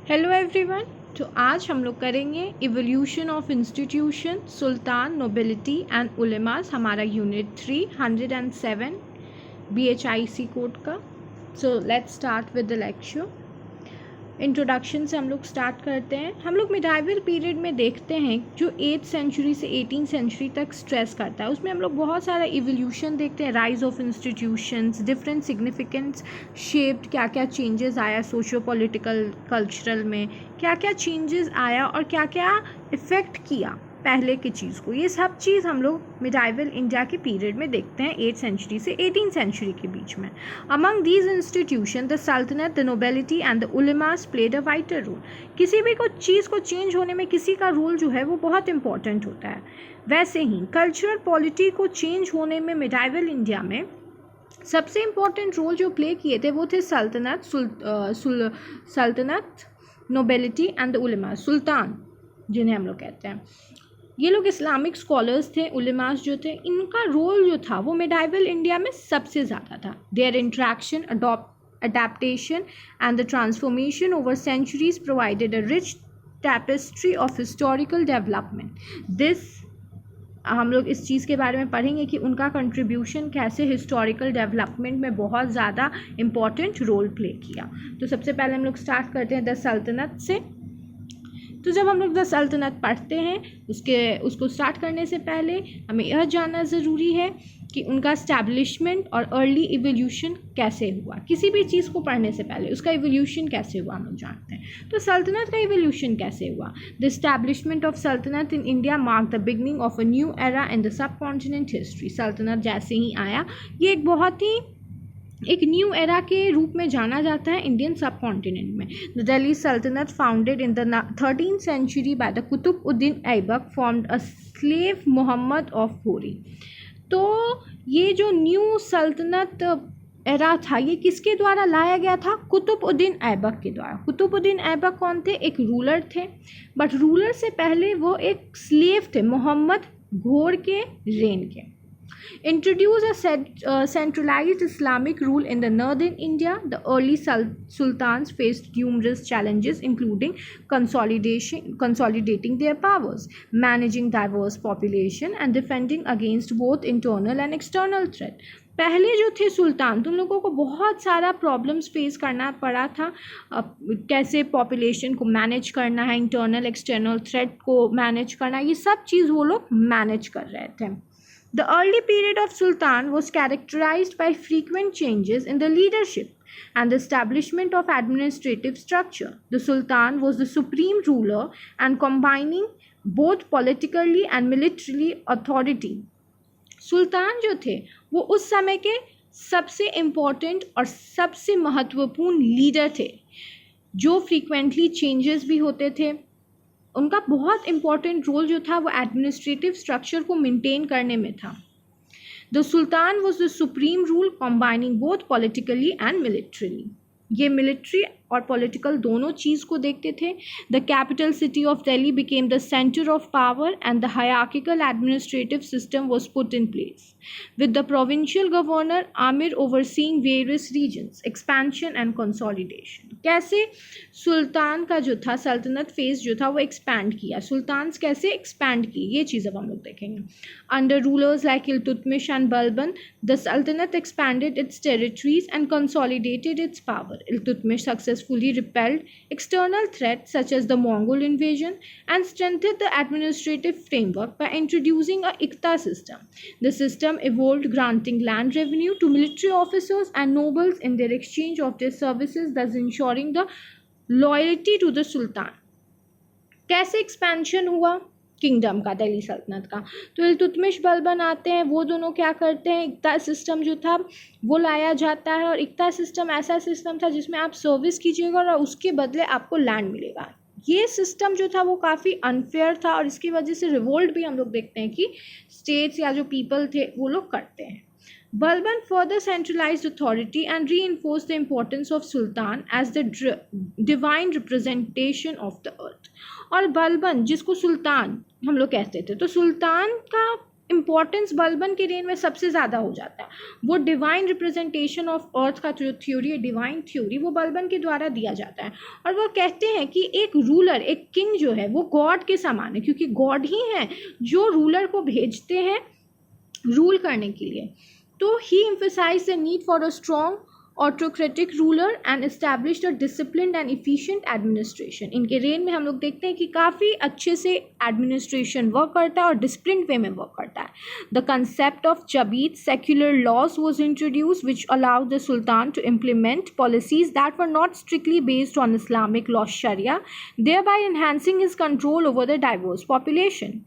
Hello everyone. तो आज हम लोग करेंगे evolution of institution sultan nobility and ulemas, हमारा यूनिट 307 BHIC कोड का। So let's start with the lecture. Introduction से हम लोग स्टार्ट करते हैं। हम लोग मिडाइवल पीरियड में देखते हैं जो 8th सेंचुरी से 18th सेंचुरी तक स्ट्रेस करता है। उसमें हम लोग बहुत सारा इवोल्यूशन देखते हैं, rise of institutions, different significance shaped, क्या क्या चेंजेस आया सोशो पॉलिटिकल कल्चरल में, क्या क्या चेंजेस आया और क्या क्या इफ़ेक्ट किया पहले की चीज़ को। ये सब चीज़ हम लोग मिडाइवल इंडिया के पीरियड में देखते हैं 8th सेंचुरी से 18th सेंचुरी के बीच में। अमंग दीज इंस्टीट्यूशन द सल्तनत, the nobility and the ulemas played a vital role. किसी भी कोई चीज़ को चेंज होने में किसी का रोल जो है वो बहुत इंपॉर्टेंट होता है। वैसे ही कल्चरल पॉलिटी को चेंज होने में मिडाइवल इंडिया में सबसे इम्पॉर्टेंट रोल जो प्ले किए थे वो थे सल्तनत, नोबिलिटी एंड द उलेमास। सुल्तान जिन्हें हम लोग कहते हैं, ये लोग इस्लामिक स्कॉलर्स थे। उलेमास जो थे, इनका रोल जो था वो मिडाइवल इंडिया में सबसे ज़्यादा था। Their interaction, adaptation and the transformation over centuries provided a rich tapestry of historical development. This हम लोग इस चीज़ के बारे में पढ़ेंगे कि उनका कंट्रीब्यूशन कैसे हिस्टोरिकल डेवलपमेंट में बहुत ज़्यादा इम्पॉर्टेंट रोल प्ले किया। तो सबसे पहले हम लोग स्टार्ट करते हैं द सल्तनत से। तो जब हम लोग द सल्तनत पढ़ते हैं उसको स्टार्ट करने से पहले हमें यह जानना ज़रूरी है कि उनका स्टैब्लिशमेंट और अर्ली इवोल्यूशन कैसे हुआ। किसी भी चीज़ को पढ़ने से पहले उसका इवोल्यूशन कैसे हुआ हम लोग जानते हैं। तो सल्तनत का इवोल्यूशन कैसे हुआ। द इस्टेब्लिशमेंट ऑफ सल्तनत in India mark the beginning of a new era in the sub continent history. सल्तनत जैसे ही आया, ये एक न्यू एरा के रूप में जाना जाता है इंडियन सब कॉन्टिनेंट में। The Delhi sultanate founded in the 13th century by the Qutub uddin Aibak formed a slave Mohammad of Ghori. तो ये जो न्यू सल्तनत एरा था ये किसके द्वारा लाया गया था? कुतुबुद्दीन ऐबक के द्वारा। कुतुबुद्दीन ऐबक कौन थे? एक रूलर थे, बट रूलर से पहले वो एक स्लेव थे मोहम्मद घोर के रेन के। Introduce a centralized Islamic rule in the northern India. The early sultans faced numerous challenges, including consolidating their powers, managing diverse population, and defending against both internal and external threat. पहले जो थे सुल्तान, तुम लोगों को बहुत सारा problems face करना पड़ा था। कैसे पॉपुलेशन को मैनेज करना है, इंटरनल एक्सटर्नल थ्रेट को मैनेज करना है, ये सब चीज़ वो लोग मैनेज कर रहे थे। The early period of Sultan was characterized by frequent changes in the leadership and the establishment of administrative structure. The Sultan was the supreme ruler and combining both politically and militarily authority. सुल्तान जो थे वो उस समय के सबसे important और सबसे महत्वपूर्ण लीडर थे, जो फ्रीक्वेंटली चेंजेस भी होते थे। उनका बहुत इम्पॉर्टेंट रोल जो था वो एडमिनिस्ट्रेटिव स्ट्रक्चर को मेंटेन करने में था। The sultan was the supreme rule combining both politically and militarily. ये मिलिट्री और पॉलिटिकल दोनों चीज़ को देखते थे। The capital city of Delhi became the centre of power and the hierarchical administrative system was put in place with the provincial governor Amir overseeing various regions, expansion and consolidation. कैसे सुल्तान का जो था सल्तनत फेज जो था वो एक्सपैंड किया, सुल्तान कैसे एक्सपैंड की, ये चीज़ अब हम लोग देखेंगे। Under rulers like Iltutmish and Balban the sultanate expanded its territories and consolidated its power. Iltutmish successfully repelled external threats such as the Mongol invasion and strengthened the administrative framework by introducing a Iqta system. The system evolved, granting land revenue to military officers and nobles in their exchange of their services, thus ensuring the loyalty to the Sultan. कैसे expansion हुआ kingdom का, दिल्ली सल्तनत का? तो इल्तुतमिश बलबन आते हैं, वो दोनों क्या करते हैं, इक्ता सिस्टम जो था वो लाया जाता है। और इक्ता सिस्टम ऐसा सिस्टम था जिसमें आप सर्विस कीजिएगा और उसके बदले आपको लैंड मिलेगा। ये सिस्टम जो था वो काफ़ी अनफेयर था और इसकी वजह से रिवोल्ट भी हम लोग देखते हैं कि स्टेट्स या जो पीपल थे वो लोग करते हैं। Balban further centralized authority and reinforced the importance of Sultan as the divine representation of the earth. और बलबन जिसको सुल्तान हम लोग कहते थे, तो सुल्तान का इम्पॉर्टेंस बलबन के रेन में सबसे ज़्यादा हो जाता है। वो डिवाइन रिप्रेजेंटेशन ऑफ अर्थ का जो थ्योरी है, डिवाइन थ्योरी, वो बलबन के द्वारा दिया जाता है। और वो कहते हैं कि एक रूलर, एक किंग जो है वो गॉड के समान है, क्योंकि गॉड ही हैं जो रूलर को भेजते हैं रूल करने के लिए। तो he emphasize the need for a strong autocratic ruler and established a disciplined and efficient administration. इनके रेन में हम लोग देखते हैं कि काफ़ी अच्छे से एडमिनिस्ट्रेशन वर्क करता है और डिसिप्लिन वे में वर्क करता है। The concept of zawabit secular laws was introduce which allowed the sultan to implement policies that were not strictly based on Islamic law sharia, thereby enhancing his control over the diverse population.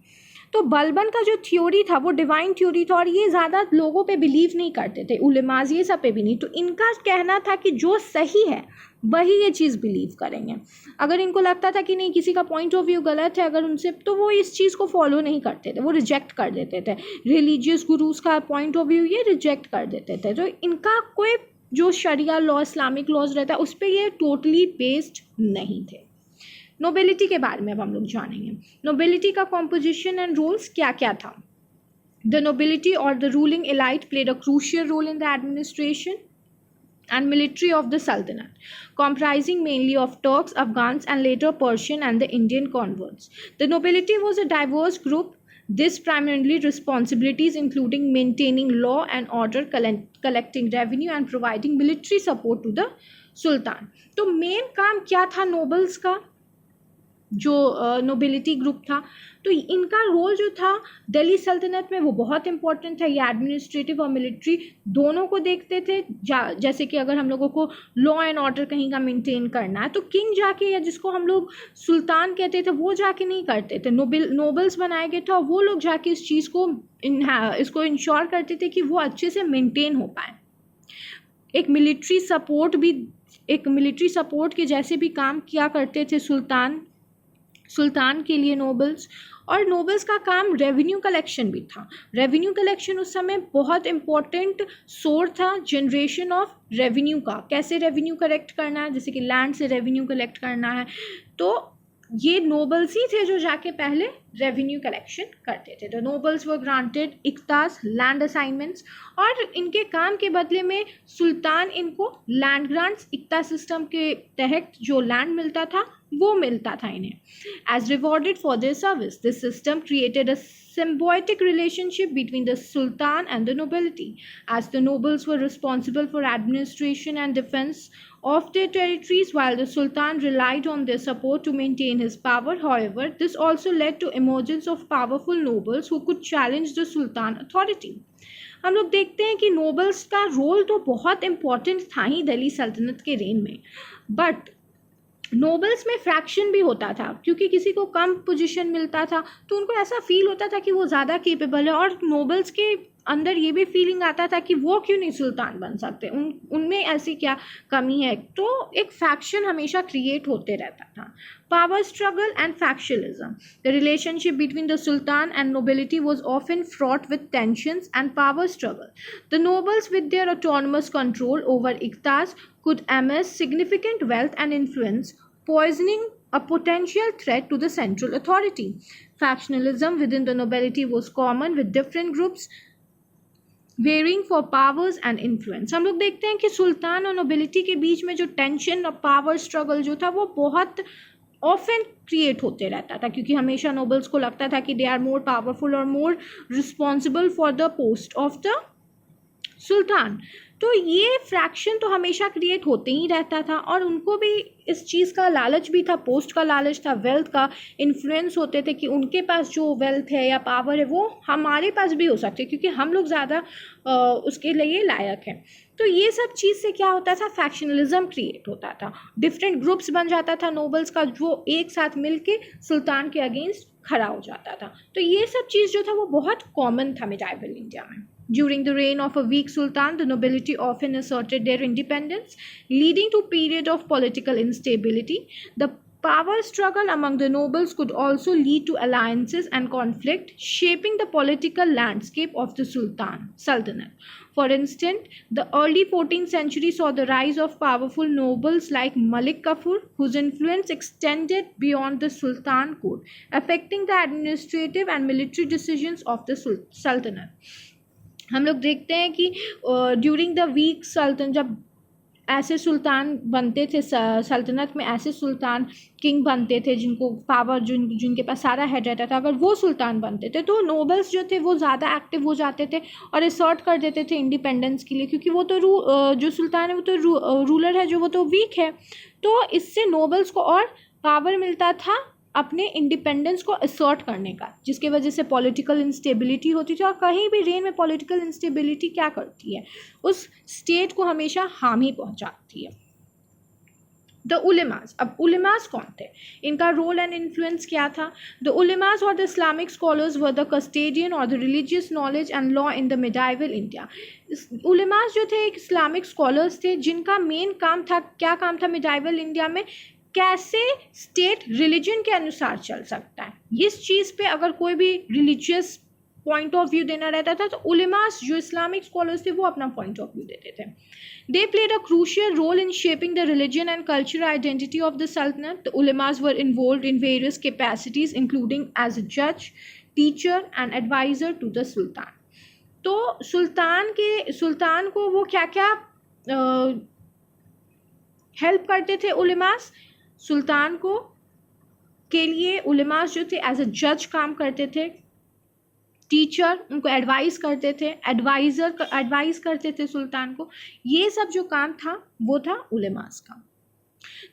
तो बलबन का जो theory था वो divine theory था और ये ज़्यादा लोगों पे बिलीव नहीं करते थे, उलेमाज ये सब पे भी नहीं। तो इनका कहना था कि जो सही है वही ये चीज़ बिलीव करेंगे। अगर इनको लगता था कि नहीं किसी का पॉइंट ऑफ व्यू गलत है अगर उनसे, तो वो इस चीज़ को फॉलो नहीं करते थे, वो रिजेक्ट कर देते थे। रिलीजियस गुरुज का पॉइंट ऑफ व्यू ये रिजेक्ट कर देते थे। तो इनका कोई जो शरिया लॉ, इस्लामिक लॉज रहता है उस पर ये टोटली बेस्ड नहीं थे। नोबिलिटी के बारे में अब हम लोग जानेंगे। नोबिलिटी का कॉम्पोजिशन एंड रोल्स क्या क्या था। द नोबिलिटी और the ruling elite played a crucial role in the administration and military of the Sultanate, comprising mainly of Turks, Afghans, and later Persian and the Indian converts. The nobility was a diverse group. This primarily responsibilities including maintaining law and order, collecting revenue, and providing military support to the Sultan. तो main काम क्या था nobles का, जो nobility group था, तो इनका role जो था दिल्ली सल्तनत में वो बहुत इंपॉर्टेंट था। ये एडमिनिस्ट्रेटिव और मिलिट्री दोनों को देखते थे। जैसे कि अगर हम लोगों को लॉ एंड ऑर्डर कहीं का मेंटेन करना है तो किंग जाके, या जिसको हम लोग सुल्तान कहते थे, वो जाके नहीं करते थे, नोबल्स बनाए गए थे और वो लोग जाके इस चीज़ को इसको इंश्योर करते थे कि वो अच्छे से मेंटेन हो पाए। एक मिलिट्री सपोर्ट के जैसे भी काम किया करते थे सुल्तान के लिए नोबल्स। और नोबल्स का काम रेवेन्यू कलेक्शन भी था। रेवेन्यू कलेक्शन उस समय बहुत इंपॉर्टेंट सोर्स था जनरेशन ऑफ रेवेन्यू का। कैसे रेवेन्यू कलेक्ट करना है, जैसे कि लैंड से रेवेन्यू कलेक्ट करना है, तो ये नोबल्स ही थे जो जाके पहले रेवेन्यू कलेक्शन करते थे। तो नोबल्स वर ग्रांटेड इक्तास लैंड असाइनमेंट्स, और इनके काम के बदले में सुल्तान इनको लैंड ग्रांट्स, इक्ता सिस्टम के तहत जो लैंड मिलता था वो मिलता था इन्हें। As rewarded for their service, this system created a symbiotic relationship between the Sultan and the nobility, as the nobles were responsible for administration and defense of their territories while the Sultan relied on their support to maintain his power. However, this also led to emergence of powerful nobles who could challenge the Sultan authority. हम लोग देखते हैं कि nobles का role तो बहुत important था ही दिल्ली सल्तनत के रेन में, बट नोबल्स में फ्रैक्शन भी होता था, क्योंकि किसी को कम पोजीशन मिलता था तो उनको ऐसा फील होता था कि वो ज़्यादा केपेबल है, और नोबल्स के अंदर ये भी फीलिंग आता था कि वो क्यों नहीं सुल्तान बन सकते, उनमें ऐसी क्या कमी है। तो एक फैक्शन हमेशा क्रिएट होते रहता था। Power struggle and factionalism, the relationship between the sultan and nobility was often fraught with tensions and power struggle. The nobles with their autonomous control over iqtas could amass significant wealth and influence, poisoning a potential threat to the central authority. Factionalism within the nobility was common, with different groups varying for powers and influence. हम लोग देखते हैं कि सुल्तान और nobility के बीच में जो टेंशन और पावर स्ट्रगल जो था वो बहुत ऑफन क्रिएट होते रहता था, क्योंकि हमेशा नोबल्स को लगता था कि दे आर मोर पावरफुल और more responsible for the post of the sultan. तो ये फ्रैक्शन तो हमेशा क्रिएट होते ही रहता था, और उनको भी इस चीज़ का लालच भी था, पोस्ट का लालच था, वेल्थ का इन्फ्लुएंस होते थे कि उनके पास जो वेल्थ है या पावर है वो हमारे पास भी हो सकती है, क्योंकि हम लोग ज़्यादा उसके लिए लायक हैं। तो ये सब चीज़ से क्या होता था, फैक्शनलिज्म क्रिएट होता था, डिफरेंट ग्रुप्स बन जाता था नोबल्स का, जो एक साथ मिल के सुल्तान के अगेंस्ट खड़ा हो जाता था। तो ये सब चीज़ जो था वो बहुत कॉमन था मिडाइवल इंडिया में। During the reign of a weak sultan, the nobility often asserted their independence, leading to a period of political instability. The power struggle among the nobles could also lead to alliances and conflict, shaping the political landscape of the sultanate. For instance, the early 14th century saw the rise of powerful nobles like Malik Kafur, whose influence extended beyond the Sultan court, affecting the administrative and military decisions of the Sultanate. हम लोग देखते हैं कि during the week सल्तन जब ऐसे सुल्तान बनते थे, सल्तनत में ऐसे सुल्तान किंग बनते थे जिनको पावर जिनके पास सारा हेड रहता था, अगर वो सुल्तान बनते थे तो नोबल्स जो थे वो ज़्यादा एक्टिव हो जाते थे और असर्ट कर देते थे इंडिपेंडेंस के लिए, क्योंकि वो तो जो सुल्तान है वो तो रूलर है, जो वो तो वीक है, तो इससे नोबल्स को और पावर मिलता था अपने इंडिपेंडेंस को असर्ट करने का, जिसके वजह से पॉलिटिकल इंस्टेबिलिटी होती थी। और कहीं भी रेन में पॉलिटिकल इंस्टेबिलिटी क्या करती है, उस स्टेट को हमेशा हार्म ही पहुंचाती है। द उलेमास, अब उलेमास कौन थे, इनका रोल एंड इन्फ्लुएंस क्या था? द उलेमास और the Islamic scholars were the custodian और the religious knowledge and law in the medieval India. Ulemas जो थे एक इस्लामिक स्कॉलर्स थे जिनका मेन काम था, क्या काम था मिडाइवल इंडिया में, कैसे स्टेट रिलीजन के अनुसार चल सकता है। इस चीज़ पे अगर कोई भी रिलीजियस पॉइंट ऑफ व्यू देना रहता था तो उलेमास जो इस्लामिक स्कॉलर्स थे वो अपना पॉइंट ऑफ व्यू देते थे। They played a crucial role in shaping the religion and cultural identity of the सल्तनत। The ulemas were involved in various capacities including as a जज, teacher and adviser to the sultan. तो sultan को वो क्या क्या help करते थे ulemas? सुल्तान को के लिए उलेमास जो थे एज अ जज काम करते थे, टीचर उनको एडवाइस करते थे, एडवाइस करते थे सुल्तान को। ये सब जो काम था वो था उलेमास का।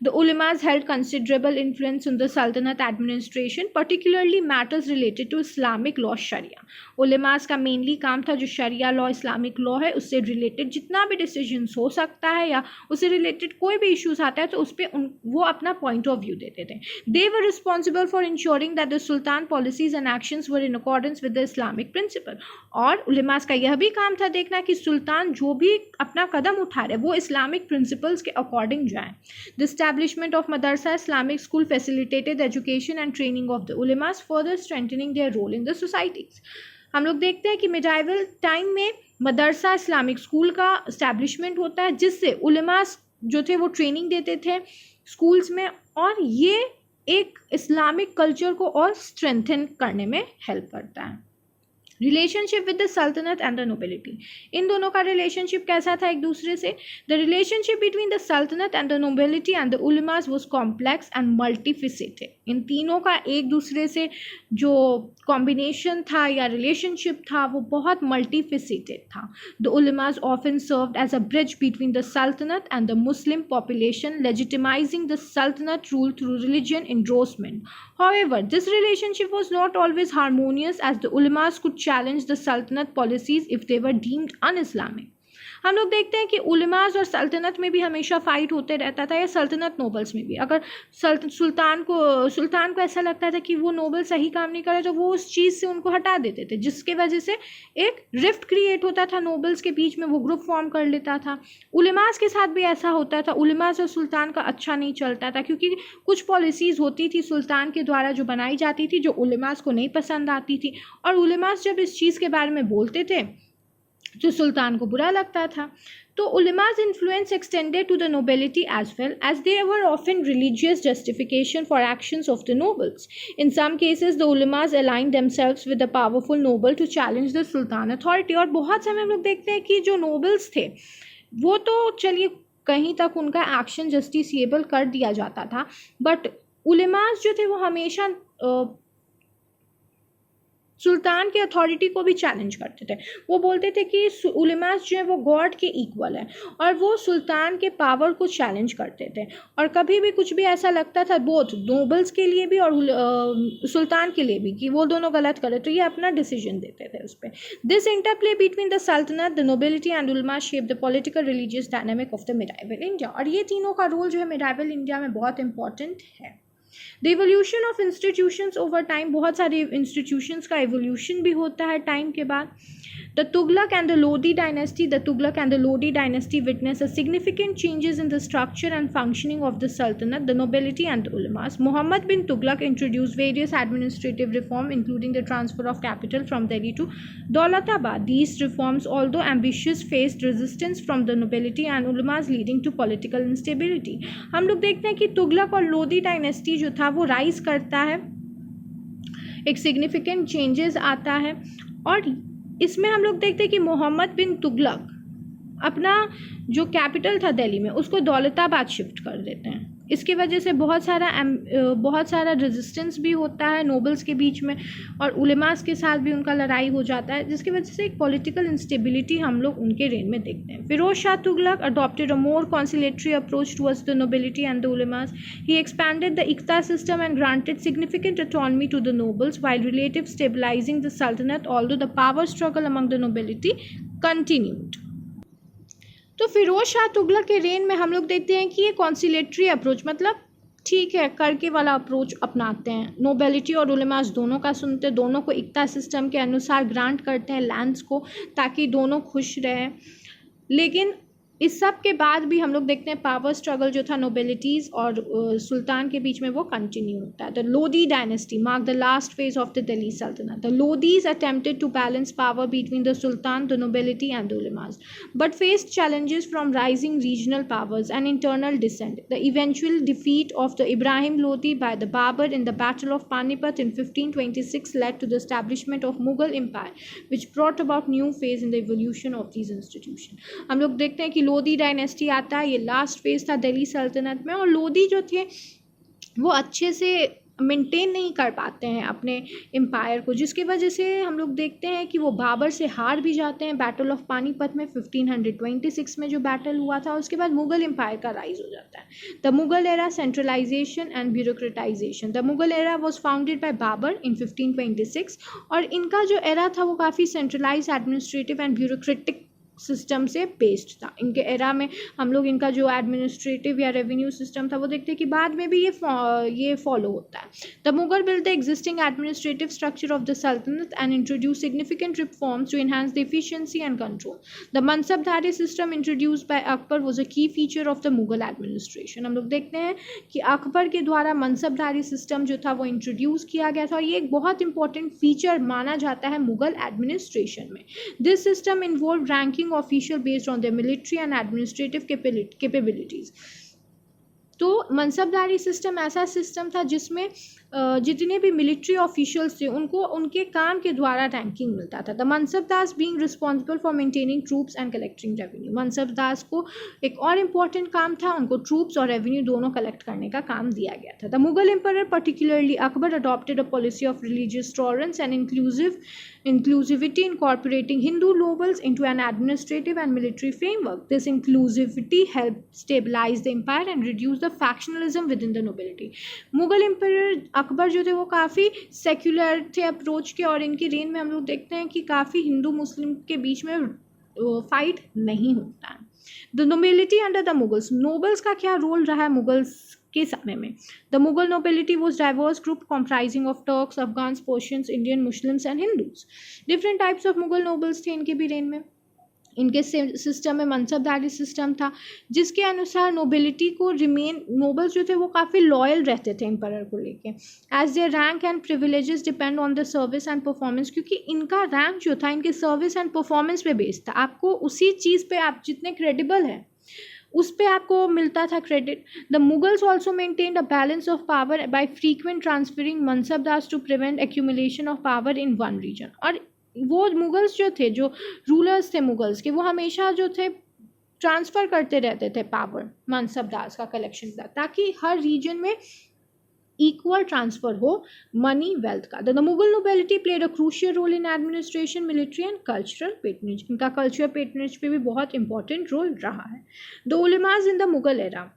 The ulemas held considerable influence in the Sultanate administration, particularly matters related to Islamic law Sharia. Ulemas का mainly काम था जो शरिया लॉ, इस्लामिक लॉ है, उससे रिलेटेड जितना भी डिसीजंस हो सकता है या उससे रिलेटेड कोई भी इश्यूज आता है तो उस पर वो अपना पॉइंट ऑफ व्यू देते थे। They were responsible for ensuring that the Sultan policies and actions were in accordance with the Islamic principle. और उलेमास का यह भी काम था देखना कि सुल्तान जो भी अपना कदम उठा रहे वो इस्लामिक प्रिंसिपल्स के अकॉर्डिंग जाए। The establishment of Madrasa Islamic School facilitated the education and training of the ulemas, further strengthening their role in the societies. हम लोग देखते हैं कि मिडाइवल टाइम में मदरसा इस्लामिक स्कूल का इस्टेब्लिशमेंट होता है जिससे उलेमास जो थे वो ट्रेनिंग देते थे स्कूल्स में, और ये एक इस्लामिक कल्चर को और स्ट्रेंथन करने में हेल्प करता है। Relationship with the sultanate and the nobility, इन दोनों का रिलेशनशिप कैसा था एक दूसरे से? The relationship between the sultanate and the nobility and the ulemas was complex and multifaceted. इन तीनों का एक दूसरे से जो कॉम्बिनेशन था या रिलेशनशिप था वो बहुत मल्टीफेसेटेड था। The ulemas often served as a bridge between the sultanate and the Muslim population, legitimizing the sultanate rule through religion endorsement. However, this relationship was not always harmonious as the ulemas could challenge the Sultanate policies if they were deemed un-Islamic. हम लोग देखते हैं कि ulemas और सल्तनत में भी हमेशा फाइट होते रहता था, या सल्तनत नोबल्स में भी। अगर सुल्तान को ऐसा लगता था कि वो नोबल सही काम नहीं करे तो वो उस चीज़ से उनको हटा देते थे, जिसके वजह से एक रिफ्ट क्रिएट होता था नोबल्स के बीच में, वो ग्रुप फॉर्म कर लेता था। उलेमास के साथ भी ऐसा होता था, उलेमास और सुल्तान का अच्छा नहीं चलता था क्योंकि कुछ पॉलिसीज़ होती थी सुल्तान के द्वारा जो बनाई जाती थी जो उलेमास को नहीं पसंद आती थी, और उलेमास जब इस चीज़ के बारे में बोलते थे जो सुल्तान को बुरा लगता था। तो उलेमा's influence extended to the nobility as well, as they were often religious justification for actions of the nobles. In some cases, the ulemas aligned themselves with the powerful noble to challenge the sultan authority. और बहुत समय हम लोग देखते हैं कि जो nobles थे वो तो चलिए कहीं तक उनका एक्शन जस्टिसिएबल कर दिया जाता था, बट उलेमास जो थे वो हमेशा सुल्तान की अथॉरिटी को भी चैलेंज करते थे। वो बोलते थे कि उलेमास जो है वो गॉड के इक्वल है, और वो सुल्तान के पावर को चैलेंज करते थे। और कभी भी कुछ भी ऐसा लगता था बोथ नोबल्स के लिए भी और सुल्तान के लिए भी कि वो दोनों गलत करे तो ये अपना डिसीजन देते थे उस पर। दिस इंटरप्ले बिटवीन द सल्तनत, the nobility and Ulema shape the political religious dynamic of the medieval India. और ये तीनों का रोल जो है मिडाइवल इंडिया में बहुत इंपॉर्टेंट है। The evolution of institutions over time, बहुत सारे इंस्टीट्यूशंस का इवोल्यूशन भी होता है टाइम के बाद. The Tughlaq and the Lodi dynasty witnessed a significant changes in the structure and functioning of the Sultanate, the nobility and the ulamas. Muhammad bin Tughlaq introduced various administrative reforms, including the transfer of capital from Delhi to Daulatabad. These reforms, although ambitious, faced resistance from the nobility and ulamas, leading to political instability. हम लोग देखते हैं कि तुगलक और Lodi dynasty जो था वो rise करता है, एक सिग्निफिकेंट चेंजेस आता है, और इसमें हम लोग देखते हैं कि मोहम्मद बिन तुगलक अपना जो कैपिटल था दिल्ली में उसको दौलताबाद शिफ्ट कर देते हैं. इसकी वजह से बहुत सारा रेजिस्टेंस भी होता है नोबल्स के बीच में, और उलेमास के साथ भी उनका लड़ाई हो जाता है, जिसकी वजह से एक पॉलिटिकल इंस्टेबिलिटी हम लोग उनके रेन में देखते हैं. Firoz Shah Tughlaq adopted a more conciliatory approach towards the nobility and the ulemas. He expanded the iqta system and granted significant autonomy to the nobles while relative stabilizing the sultanate, although the power struggle among the nobility continued. तो फिरोज शाह तुगलक के rain में हम लोग देखते हैं कि ये कॉन्सिलेटरी approach, मतलब ठीक है करके वाला अप्रोच अपनाते हैं. नोबेलिटी और उलेमास दोनों का सुनते हैं, दोनों को इक्ता सिस्टम के अनुसार ग्रांट करते हैं लैंड्स को ताकि दोनों खुश रहें. लेकिन इस सब के बाद भी हम लोग देखते हैं पावर स्ट्रगल जो था नोबेलिटीज़ और सुल्तान के बीच में वो कंटिन्यू होता है. The Lodi dynasty mark the last phase of the Delhi sultanate. The Lodis attempted to balance power between the sultan, the nobility and the ulemas, but faced challenges from rising regional powers and internal dissent. The eventual defeat of the Ibrahim Lodi by the Babur in the battle of Panipat in 1526 led to the establishment of Mughal Empire, which brought about new phase in the evolution of these institutions. हम लोग देखते हैं कि Lodi dynasty आता है, ये last phase था दिल्ली सल्तनत में, और लोदी जो थे वो अच्छे से मेंटेन नहीं कर पाते हैं अपने एम्पायर को, जिसकी वजह से हम लोग देखते हैं कि वो बाबर से हार भी जाते हैं बैटल ऑफ पानीपत में 1526 में जो बैटल हुआ था. उसके बाद मुगल एम्पायर का राइज हो जाता है. The Mughal era centralization and bureaucratization. The Mughal era was founded by Babur in 1526, और इनका जो एरा था वो काफ़ी centralize administrative and bureaucratic system से बेस्ड था. इनके एरा में हम लोग इनका जो एडमिनिस्ट्रेटिव या रेवेन्यू सिस्टम था वो देखते हैं कि बाद में भी ये फॉलो होता है. The Mughal build the existing administrative structure of the sultanate and introduce significant reforms to enhance the efficiency and control. The mansabdari system introduced by Akbar was a key feature of the Mughal administration. हम लोग देखते हैं कि अकबर के द्वारा मनसबदारी system जो था वो इंट्रोड्यूस किया गया था, और ये एक बहुत इंपॉर्टेंट फीचर माना जाता है मुगल एडमिनिस्ट्रेशन में. This system involve ranking official based on their military and administrative capabilities. तो मनसबदारी सिस्टम ऐसा सिस्टम था जिसमें जितने भी मिलिट्री ऑफिशियल्स थे उनको उनके काम के द्वारा रैंकिंग मिलता था. The mansabdars being responsible for maintaining troops and collecting revenue. Mansabdars को एक और इम्पॉर्टेंट काम था, उनको ट्रूप्स और रेवेन्यू दोनों कलेक्ट करने का काम दिया गया था. The Mughal emperor particularly Akbar adopted a policy of religious tolerance and inclusivity, incorporating Hindu nobles into an administrative and military framework. This inclusivity helped stabilize the empire and reduce the factionalism within the nobility. Mughal emperor Akbar जो थे वो काफ़ी secular थे approach के, और इनकी rain में हम लोग देखते हैं कि काफ़ी हिंदू मुस्लिम के बीच में फाइट नहीं होता है. The nobility under the Mughals. Nobles का क्या रोल रहा है मुगल्स के समय में? The Mughal nobility was diverse group comprising of Turks, Afghans, Persians, Indian, Muslims and Hindus. Different types of Mughal nobles थे इनके भी रेन में. इनके सिस्टम में मनसबदारी सिस्टम था जिसके अनुसार नोबिलिटी को नोबल्स जो थे वो काफ़ी लॉयल रहते थे एम्परर को लेके, as their rank and privileges depend on the service and performance. क्योंकि इनका रैंक जो था इनके सर्विस एंड परफॉर्मेंस पे बेस्ड था. आपको उसी चीज़ पे आप जितने क्रेडिबल हैं उस पे आपको मिलता था credit. The Mughals also maintained a balance of power by frequent transferring mansabdars to prevent accumulation of power in one region. और वो मुगल्स जो थे, जो रूलर्स थे मुगल्स के, वो हमेशा जो थे ट्रांसफ़र करते रहते थे पावर मनसबदास का कलेक्शन का, ताकि हर रीजन में इक्वल ट्रांसफ़र हो मनी वेल्थ का. The Mughal nobility played a crucial role in administration, military and cultural patronage. इनका कल्चरल पेटनेज पे भी बहुत इंपॉर्टेंट रोल रहा है. The ulemas in the Mughal era.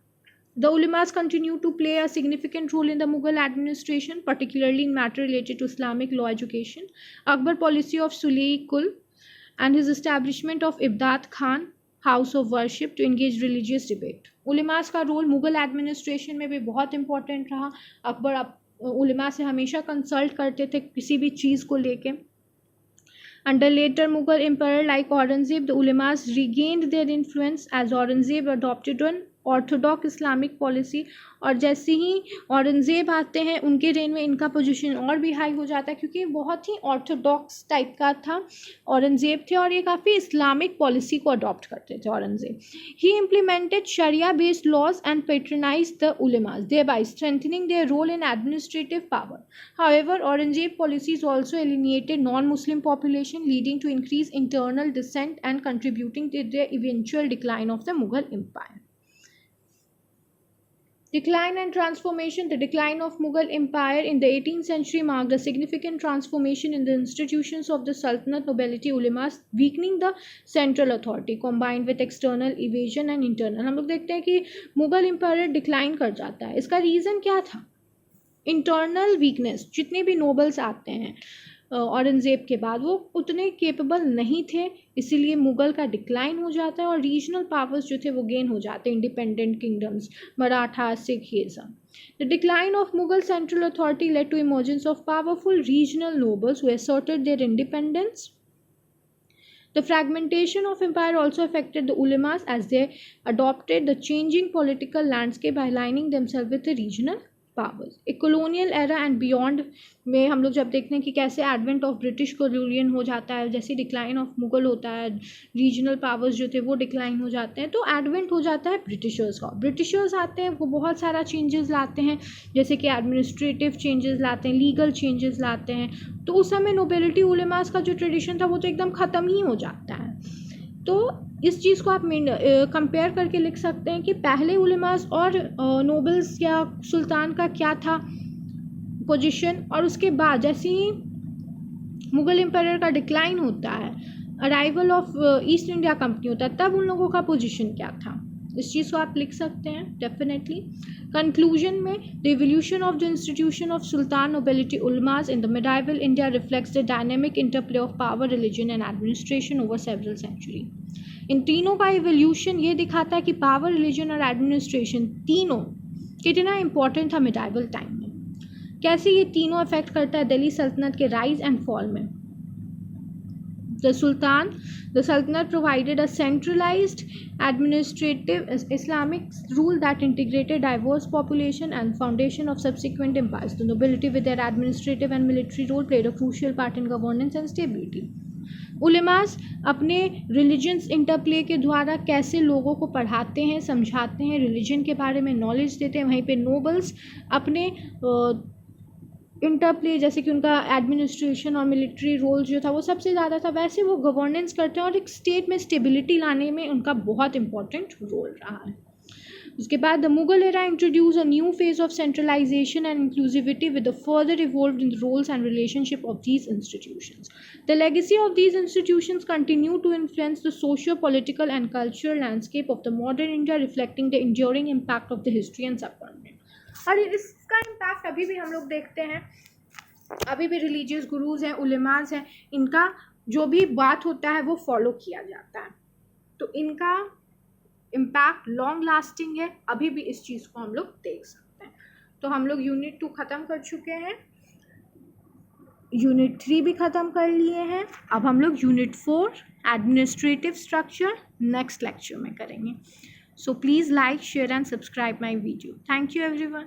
The ulemas continue to play a significant role in the Mughal administration, particularly in matter related to Islamic law education. Akbar policy of Sulhi Kul and his establishment of Ibdat Khan house of worship to engage religious debate. Ulemas का role Mughal administration में भी बहुत important रहा। अकबर उलेमा से हमेशा consult करते थे किसी भी चीज़ को लेके। Under later Mughal emperor like Aurangzeb, the ulemas regained their influence as Aurangzeb adopted an Orthodox Islamic policy. और जैसे ही औरंगज़ेब आते हैं उनके रेन में इनका पोजीशन और भी हाई हो जाता है, क्योंकि बहुत ही ऑर्थोडॉक्स टाइप का था औरंगज़ेब थे और ये काफ़ी इस्लामिक पॉलिसी को अडॉप्ट करते थे Aurangzeb. He implemented sharia based laws and patronize the ulemas thereby strengthening their role in administrative power. However, Aurangzeb policies also alienated non-Muslim population, leading to increased internal dissent and contributing to the eventual decline of the Mughal Empire. Decline and transformation. The decline of Mughal Empire in the 18th century marked a significant transformation in the institutions of the Sultanate, nobility, ulemas, weakening the central authority combined with external evasion and internal. हम लोग देखते हैं कि Mughal empire decline कर जाता है। इसका reason क्या था? Internal weakness. जितने भी नोबल्स आते हैं औरंगज़ेब के बाद वो उतने केपेबल नहीं थे, इसीलिए मुग़ल का डिक्लाइन हो जाता है और रीजनल पावर्स जो थे वो गेन हो जाते हैं, इंडिपेंडेंट किंगडम्स, मराठा, सिख, ये सब। The decline of Mughal central authority led to emergence of powerful regional nobles who asserted their independence. The fragmentation of empire also affected the ulemas as they adopted the changing political landscape by aligning themselves with the regional powers. एक colonial era and beyond में हम लोग जब देखते हैं कि कैसे advent of British कॉलोनियन हो जाता है, जैसे डिक्लाइन ऑफ मुग़ल होता है, रीजनल पावर्स जो थे वो डिक्लाइन हो जाते हैं, तो एडवेंट हो जाता है ब्रिटिशर्स का। ब्रिटिशर्स आते हैं, वो बहुत सारा चेंजेस लाते हैं, जैसे कि एडमिनिस्ट्रेटिव चेंजेस लाते हैं, लीगल चेंजेस लाते हैं। तो उस समय नोबेलिटी उलेमास का जो ट्रेडिशन था वो तो एकदम ख़त्म ही हो जाता है। तो इस चीज़ को आप कंपेयर करके लिख सकते हैं कि पहले उलेमास और नोबल्स या सुल्तान का क्या था पोजीशन, और उसके बाद जैसे ही मुग़ल एम्पायर का डिक्लाइन होता है, arrival of east India company होता है, तब उन लोगों का पोजीशन क्या था। इस चीज़ को आप लिख सकते हैं डेफिनेटली। कंक्लूजन में, the evolution of the institution of sultan, nobility, ulemas in the medieval India reflects the dynamic interplay of power, religion and administration over several century. इन तीनों का इवोल्यूशन ये दिखाता है कि पावर, रिलीजन और एडमिनिस्ट्रेशन तीनों कितना इंपॉर्टेंट था मिडाइवल टाइम में, कैसे ये तीनों अफेक्ट करता है दिल्ली सल्तनत के राइज एंड फॉल में। The Sultanate provided a centralized administrative Islamic rule that integrated diverse population and foundation of subsequent empires. The nobility with their administrative and military role played a crucial part in governance and stability. Ulemas अपने religions interplay के द्वारा कैसे लोगों को पढ़ाते हैं, समझाते हैं, रिलीजन के बारे में नॉलेज देते हैं, वहीं पे नोबल्स अपने इंटरप्ले, जैसे कि उनका एडमिनिस्ट्रेशन और मिलिट्री रोल जो था वो सबसे ज़्यादा था, वैसे वो गवर्नेंस करते हैं और एक स्टेट में स्टेबिलिटी लाने में उनका बहुत इंपॉर्टेंट रोल रहा है। उसके बाद the Mughal era introduce a new phase of centralisation and inclusivity with the further evolved in the roles and relationship of these institutions. The legacy of these institutions continue to influence the socio political and cultural landscape of the modern India, reflecting the enduring impact of the history and subcontinent. और इसका impact अभी भी हम लोग देखते हैं, अभी भी रिलीजियस गुरुज हैं, उलेमास हैं, इनका जो भी बात होता है वो फॉलो किया जाता है, तो इनका इम्पैक्ट लॉन्ग लास्टिंग है, अभी भी इस चीज़ को हम लोग देख सकते हैं। तो हम लोग यूनिट 2 ख़त्म कर चुके हैं, यूनिट 3 भी ख़त्म कर लिए हैं, अब हम लोग unit 4 administrative structure next lecture में करेंगे। So please like, share and subscribe my video. Thank you everyone.